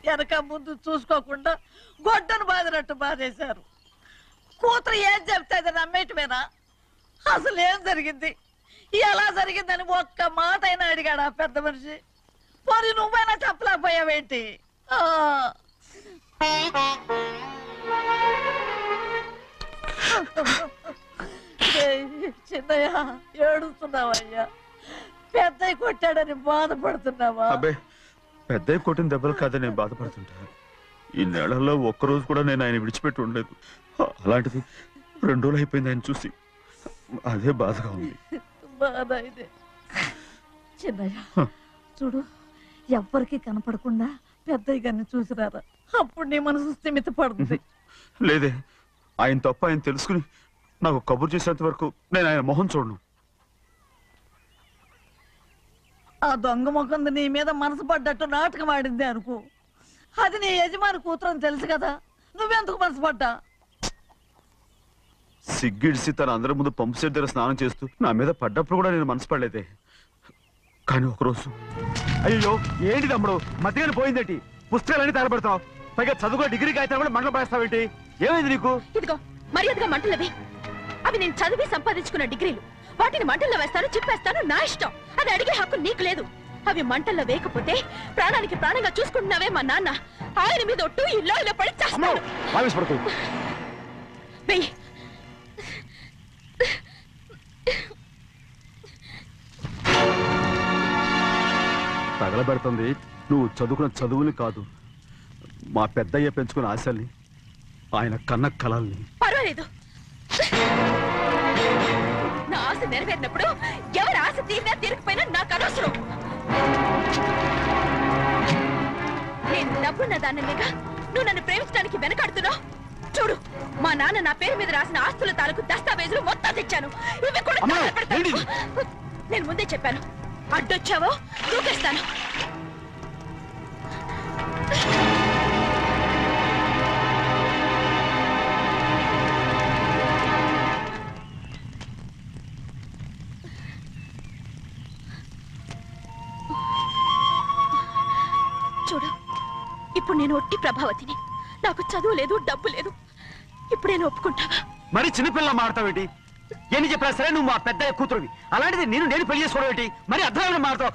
వెనక ముందు చూసుకోకుండా గొడ్డను బాదినట్టు బాధేశారు. కూతురు ఏం చెప్తే నమ్మేటమేనా? అసలు ఏం జరిగింది, ఎలా జరిగిందని ఒక్క మాట అయినా అడిగాడు ఆ పెద్ద మనిషి. పోనీ నువ్వైనా చెప్పలేకపోయావేంటి? చిన్నయ్య ఏడుస్తున్నావయ్యా, పెద్దయ్య కొట్టాడని బాధపడుతున్నావా? అబ్బే, పెద్దయ్య కొట్టిన దెబ్బలు కాదని నేను బాధపడుతుంటా. ఈ నెలలో ఒక్కరోజు కూడా నేను ఆయన విడిచిపెట్టి ఉండలేదు. అలాంటిది 2 రోజులు అయిపోయింది ఆయన చూసి. అదే బాధగా ఉంది. బాధ ఇదే. చిన్నయ్య చూడు, ఎవ్వరికి కనపడకుండా పెద్దయ్య గారిని చూసిరారా, అప్పుడు నీ మనసు స్థిమిత పడుతుంది. లేదే, ఆయన తప్ప ఆయన తెలుసుకుని నాకు కబురు చేసేంత వరకు నేను ఆయన మొహం చూడను. ఆ దొంగ ముఖం నీ మీద మనసు పడ్డట్టు నాటకం ఆడింది అనుకో, అది నీ యజమాని కూతురు అని తెలుసు కదా, నువ్వెందుకు మనసు పడ్డా? సిగ్గిడిసి తన అందరి ముందు పంపు సెట్ దగ్గర స్నానం చేస్తూ నా మీద పడ్డప్పుడు కూడా నేను మనసు పడలేదే. కానీ ఒకరోజు, అయ్యో ఏంటి తమ్ముడు మధ్యగానే పోయిందేంటి? పుస్తకాలన్నీ తగలబెడతావు, పైగా చదువుకో డిగ్రీ కాగితాలు కూడా మంటలు పడేస్తావేంటి? ఏమైంది నీకు? ఇదిగో మర్యాదగా మంటలవి. అవి నేను చదివి సంపాదించుకున్న డిగ్రీలు. వాటిని మంటల్లో వేస్తాను, చిప్పేస్తాను, నా ఇష్టం. అది అడిగే హక్కు నీకు లేదు. అవి మంటల్లో వేయకపోతే ప్రాణానికి ప్రాణంగా చూసుకుంటున్నావే మా నాన్న, ఆయన మీద ఒట్టు ఇల్లు ఇలా పడి చేస్తాను. తగలబెడుతుంది నువ్వు చదువుకున్న చదువుని కాదు, మా పెద్దయ్య పెంచుకున్న ఆశల్ని, ఆయన కన్న కళల్ని. పర్వాలేదు, నా ఆశ నెరవేరినప్పుడు ఎవరి ఆశ తీరినా తీరకపోయినా నాకు అనవసరం. నేను డబ్బున్న దానిగా నువ్వు నన్ను ప్రేమించడానికి వెనకాడుతున్నావు. చూడు, మా నాన్న నా పేరు మీద రాసిన ఆస్తుల తాలూకు దస్తావేజులు మొత్తం తెచ్చాను. ఇవి కూడా నేను ముందే చెప్పాను, అడ్డొచ్చావో దూకేస్తాను. చూడు, ఇప్పుడు నేను ఒట్టి ప్రభావతిని. నాకు చదువు లేదు, డబ్బు లేదు. ఇప్పుడు నేను ఒప్పుకుంటావా? మరి చిన్నపిల్ల మాడతావేంటి? ఎన్ని చెప్పినా సరే నువ్వు మా పెద్దయ్య కూతురువి. అలాంటిది నేను పెళ్లి చేసుకోవడం ఏంటి? మరి అర్థమైన మాడతావు.